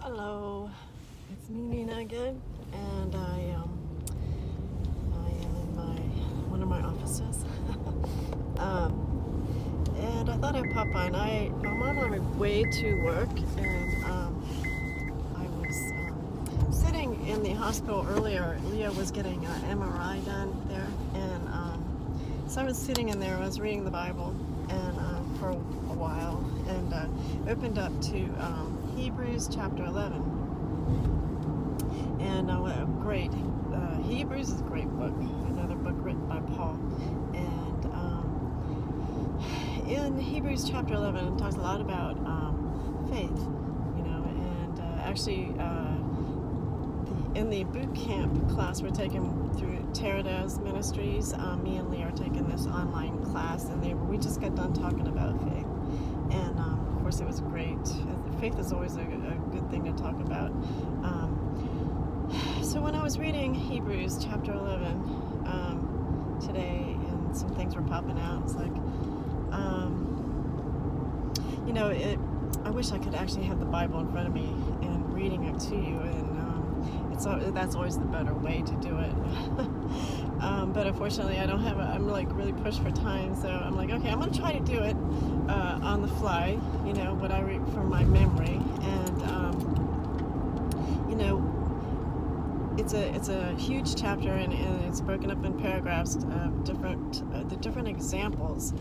Hello, it's me, Nina again, and I am in one of my offices, and I thought I'd pop on. I'm on my way to work, and I was sitting in the hospital earlier. Leah was getting an MRI done there, and so I was sitting in there. I was reading the Bible, and for a while, and opened up to Hebrews chapter 11, and great. Hebrews is a great book, another book written by Paul, and in Hebrews chapter 11 it talks a lot about faith, and actually in the boot camp class we're taking through Terada's Ministries, me and Lee are taking this online class, and we just got done talking about faith, and of course it was great. Faith is always a good thing to talk about. So when I was reading Hebrews chapter 11 today, and some things were popping out, it's like, I wish I could actually have the Bible in front of me and reading it to you, and that's always the better way to do it. But unfortunately, I don't have I'm like really pushed for time, so I'm like, okay, I'm going to try to do it on the fly, what I read from my memory, and it's a huge chapter, and it's broken up in paragraphs of the different examples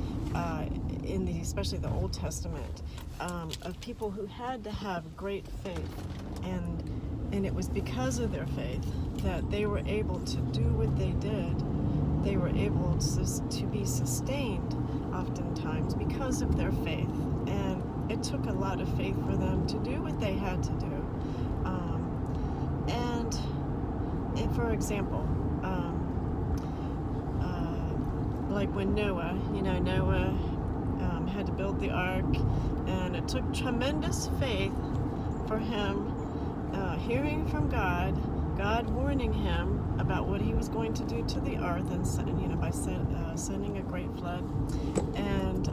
especially the Old Testament, of people who had to have great faith, and it was because of their faith that they were able to do what they did. They were able to be sustained oftentimes because of their faith, and it took a lot of faith for them to do what they had to do. And for example, like when Noah had to build the ark, and it took tremendous faith for him, hearing from God warning him about what he was going to do to the earth, and by sending a great flood. And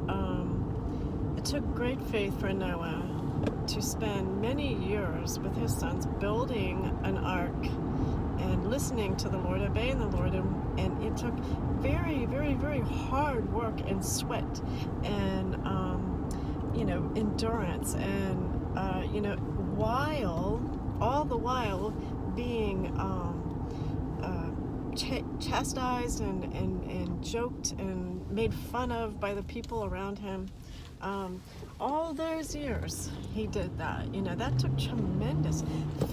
it took great faith for Noah to spend many years with his sons building an ark and listening to the Lord, obeying the Lord, and it took very, very, very hard work and sweat and endurance, and all the while being chastised and joked and made fun of by the people around him. All those years he did that. That took tremendous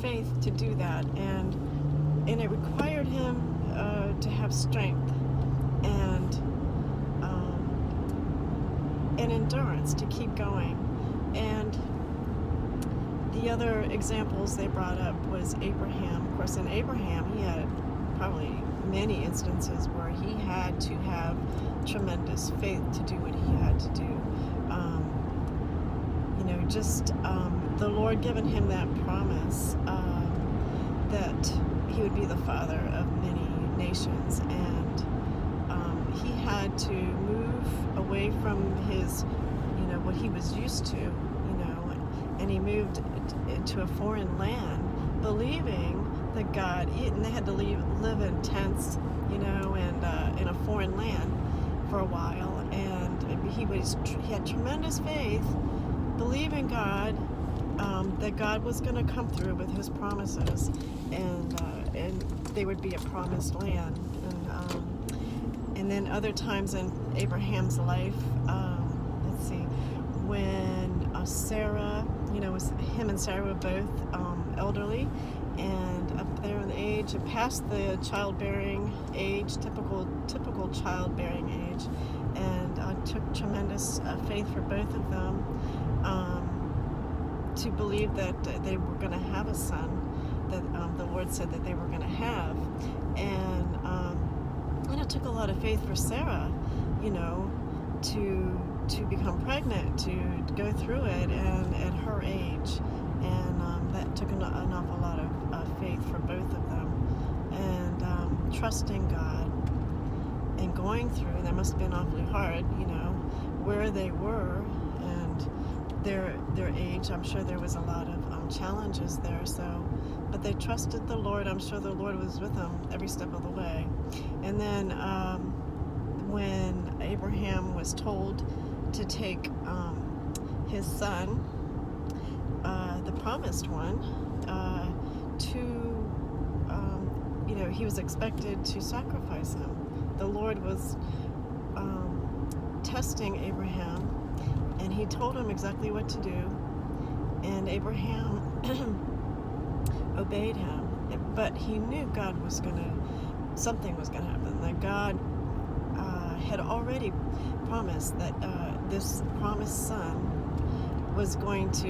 faith to do that, and it required him to have strength and endurance to keep going. And the other examples they brought up was Abraham. Of course, in Abraham, he had probably many instances where he had to have tremendous faith to do what he had to do. The Lord given him that promise that he would be the father of many nations, and he had to move away from his, what he was used to, and he moved into a foreign land, believing that God, and they had to live in tents, and in a foreign land for a while, and he had tremendous faith, believing God, that God was going to come through with his promises, and they would be a promised land. And then other times in Abraham's life, let's see, when Sarah, him and Sarah were both elderly and up there in age, and past the childbearing age, typical childbearing age, and took tremendous faith for both of them to believe that they were going to have a son, that the Lord said that they were going to have, and it took a lot of faith for Sarah, to become pregnant, to go through it, and at her age, and that took an awful lot of faith for both of them, and trusting God and going through. That must have been awfully hard, where they were, and their age. I'm sure there was a lot of challenges there. So, but they trusted the Lord. I'm sure the Lord was with them every step of the way. And then when Abraham was told to take his son, the promised one, he was expected to sacrifice him. The Lord was testing Abraham, and he told him exactly what to do, and Abraham obeyed him. But he knew something was gonna happen, that God had already promised that this promised son was going to,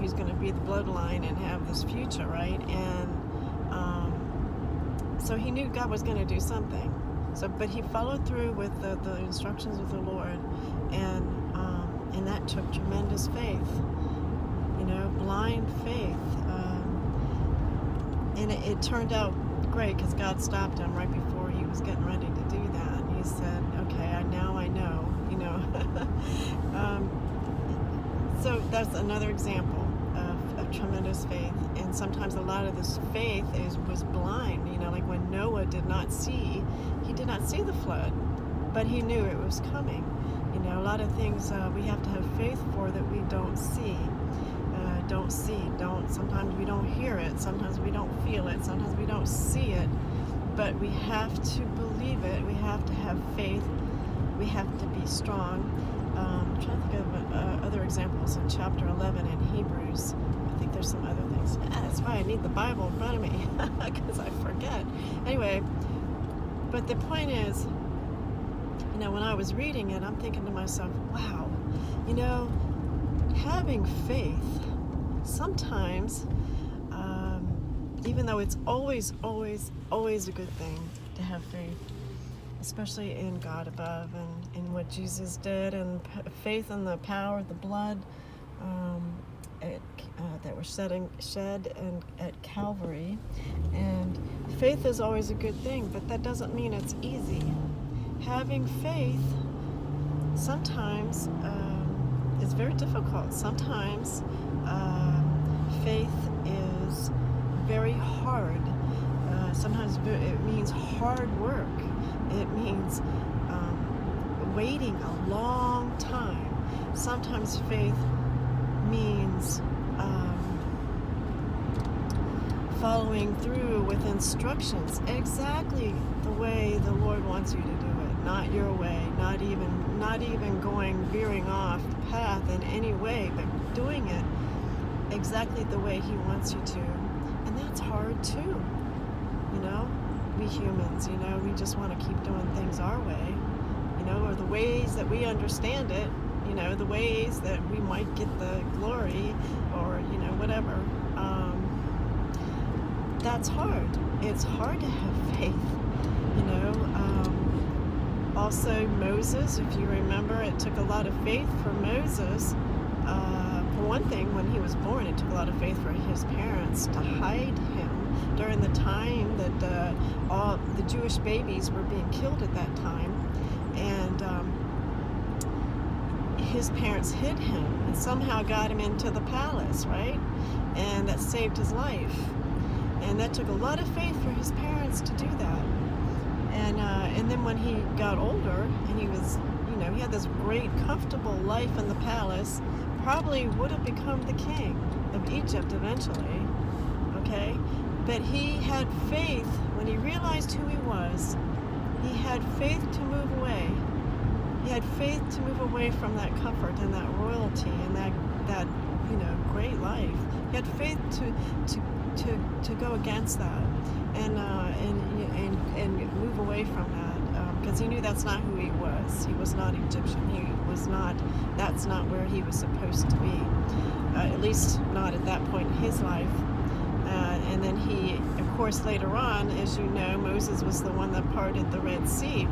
he's going to be the bloodline and have this future, right? And so he knew God was going to do something. So, but he followed through with the instructions of the Lord, and that took tremendous faith, blind faith. And it turned out great, because God stopped him right before he was getting ready to do that. And he said, okay, now I know, So that's another example of tremendous faith. And sometimes a lot of this faith was blind, like when Noah did not see the flood, but he knew it was coming. A lot of things we have to have faith for that we don't see. Sometimes we don't hear it, sometimes we don't feel it, sometimes we don't see it, but we have to believe it. We have to have faith. We have to be strong. I'm trying to think of other examples in chapter 11 in Hebrews. I think there's some other things. That's why I need the Bible in front of me, because I forget. Anyway, but the point is, when I was reading it, I'm thinking to myself, wow, having faith, sometimes, even though it's always, always, always a good thing to have faith, especially in God above and in what Jesus did, and faith in the power of the blood that were shed at Calvary. And faith is always a good thing, but that doesn't mean it's easy. Having faith sometimes is very difficult. Sometimes faith is very hard. Sometimes it means hard work. It means waiting a long time. Sometimes faith means following through with instructions exactly the way the Lord wants you to do it, not your way, not even veering off the path in any way, but doing it exactly the way He wants you to. And that's hard too. We humans, we just want to keep doing things our way, or the ways that we understand it, the ways that we might get the glory, or, whatever. That's hard. It's hard to have faith, Also, Moses, if you remember, it took a lot of faith for Moses. For one thing, when he was born, it took a lot of faith for his parents to hide him during the time that all the Jewish babies were being killed at that time. And his parents hid him and somehow got him into the palace, right? And that saved his life. And that took a lot of faith for his parents to do that. And then when he got older and he was, he had this great, comfortable life in the palace, probably would have become the king of Egypt eventually, okay? But he had faith when he realized who he was. He had faith to move away. He had faith to move away from that comfort and that royalty and that great life. He had faith to go against that and move away from that, because he knew that's not who he was. He was not Egyptian. That's not where he was supposed to be, at least not at that point in his life. And then he, of course, later on, as you know, Moses was the one that parted the Red Sea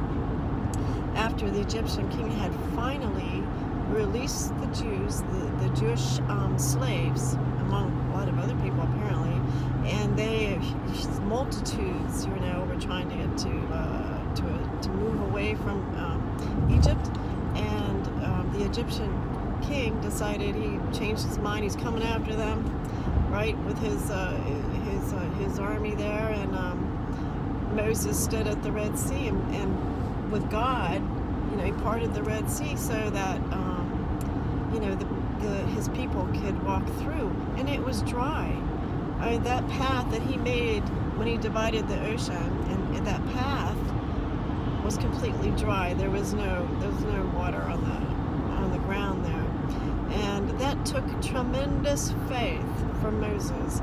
after the Egyptian king had finally released the Jews, the Jewish slaves, among a lot of other people apparently, and multitudes, were trying to get to move away from Egypt, and the Egyptian king decided, he changed his mind. He's coming after them, right, with his army there, and Moses stood at the Red Sea, and with God, he parted the Red Sea so that his people could walk through, and it was dry. I mean, that path that he made when he divided the ocean, and that path was completely dry. There was no water on the ground there, and that took tremendous faith from Moses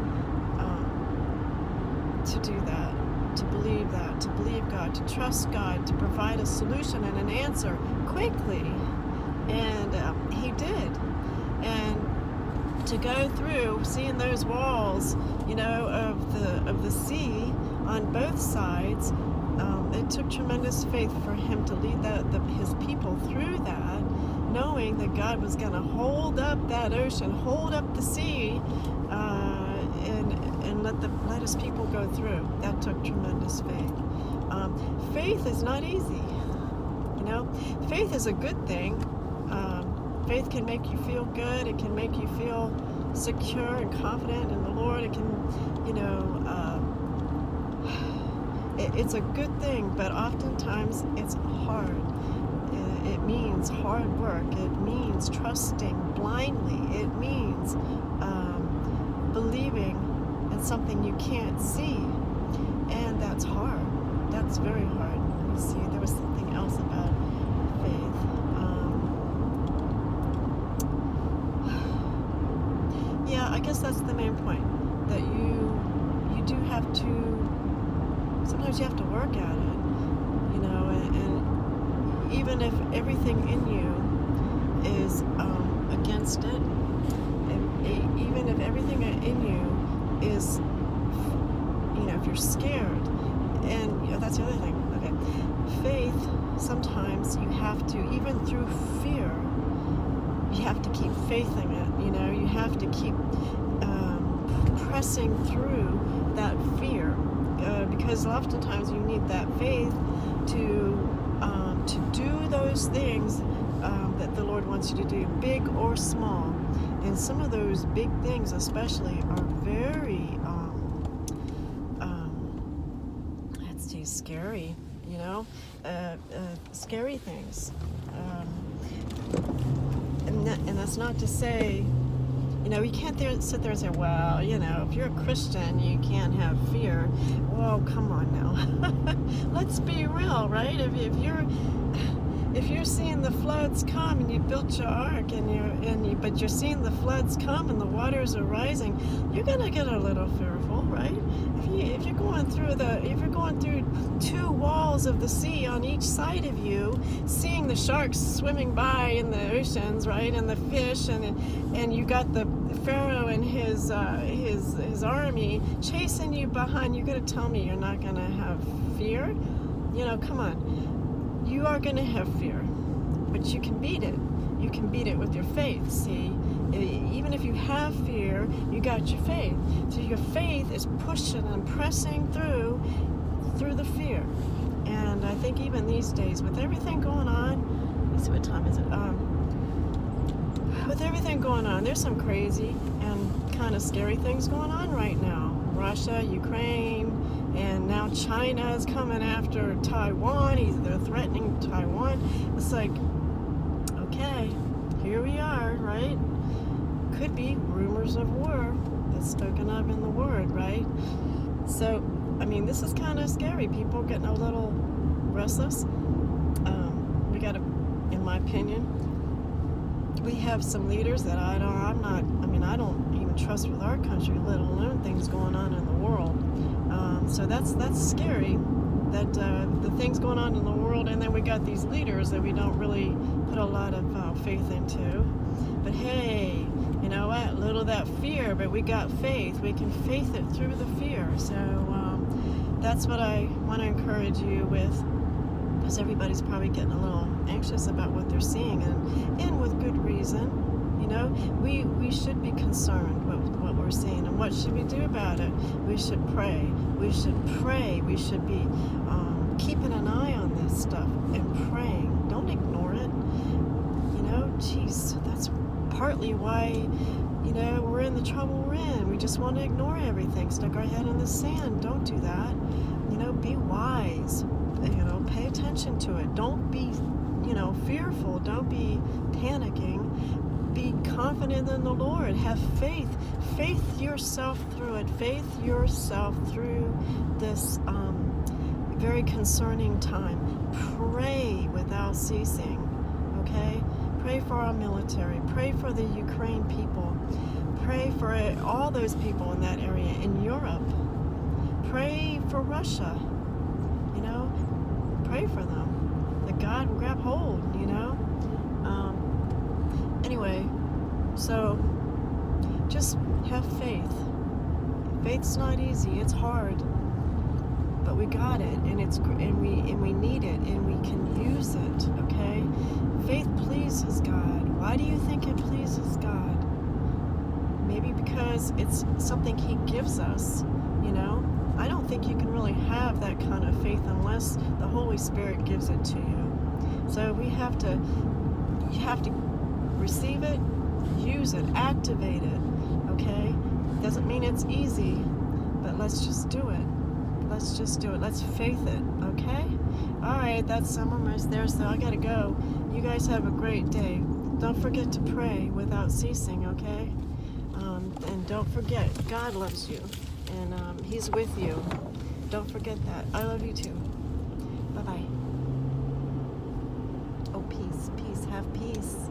to do that, to believe God, to trust God, to provide a solution and an answer quickly, and he did. And to go through, seeing those walls, of the sea on both sides, it took tremendous faith for him to lead his people through that, knowing that God was going to hold up that ocean, hold up the sea, and let his people go through. That took tremendous faith. Faith is not easy. Faith is a good thing. Faith can make you feel good. It can make you feel secure and confident in the Lord. It can, it's a good thing, but oftentimes it's hard. It means hard work. It means trusting blindly. It means believing in something you can't see, and that's hard. That's very hard. Let me see. There was something else about faith. Yeah, I guess that's the main point. That you do have to. Sometimes you have to work at it, and even if everything in you is against it, and even if everything in you is, if you're scared, and that's the other thing. Okay, faith. Sometimes you have to, even through fear, you have to keep faith in it. You have to keep pressing through that fear, because oftentimes you need that faith to do those things that the Lord wants you to do, big or small. And some of those big things, especially, are very let's see, scary. Scary things. And that's not to say, you can't sit there and say, well, if you're a Christian, you can't have fear. Well, come on now. Let's be real, right? If you're seeing the floods come, and you built your ark, but you're seeing the floods come and the waters are rising, you're gonna get a little fearful, right? If you're going through two walls of the sea on each side of you, seeing the sharks swimming by in the oceans, right, and the fish, and you got the Pharaoh and his army chasing you behind, you're gonna tell me you're not gonna have fear? Come on. You are gonna have fear, but you can beat it. You can beat it with your faith. See, even if you have fear, you got your faith. So your faith is pushing and pressing through the fear. And I think even these days, with everything going on, let's see, what time is it? With everything going on, there's some crazy and kind of scary things going on right now. Russia, Ukraine, and now China is coming after Taiwan. They're threatening Taiwan. It's like, okay, here we are, right? Could be rumors of war that's spoken of in the Word, right? So, this is kind of scary. People getting a little restless. We got to, in my opinion, we have some leaders that I don't even trust with our country, let alone things going on in the world. So that's scary, that the things going on in the world, and then we got these leaders that we don't really put a lot of faith into. But hey, you know what? Little that fear, but we got faith. We can faith it through the fear. So that's what I want to encourage you with, because everybody's probably getting a little anxious about what they're seeing, and with good reason. We should be concerned with what we're seeing, and what should we do about it? We should pray. We should be keeping an eye on this stuff and praying. Don't ignore it. geez, that's partly why, we're in the trouble we're in. We just want to ignore everything, stick our head in the sand. Don't do that. Be wise. Pay attention to it. Don't be, fearful. Don't be panicking. Be confident in the Lord. Have faith. Faith yourself through it. Faith yourself through this very concerning time. Pray without ceasing. Okay? Pray for our military. Pray for the Ukraine people. Pray for all those people in that area, in Europe. Pray for Russia. Pray for them. That God will grab hold, Anyway, so just have faith. Faith's not easy. It's hard. But we got it, and we need it, and we can use it, okay? Faith pleases God. Why do you think it pleases God? Maybe because it's something He gives us, I don't think you can really have that kind of faith unless the Holy Spirit gives it to you. So you have to receive it, use it, activate it, okay? Doesn't mean it's easy, but let's just do it. Let's just do it. Let's faith it, okay? All right, that's almost there, so I gotta go. You guys have a great day. Don't forget to pray without ceasing, okay? And don't forget, God loves you, and He's with you. Don't forget that. I love you too. Bye-bye. Oh, peace, peace. Have peace.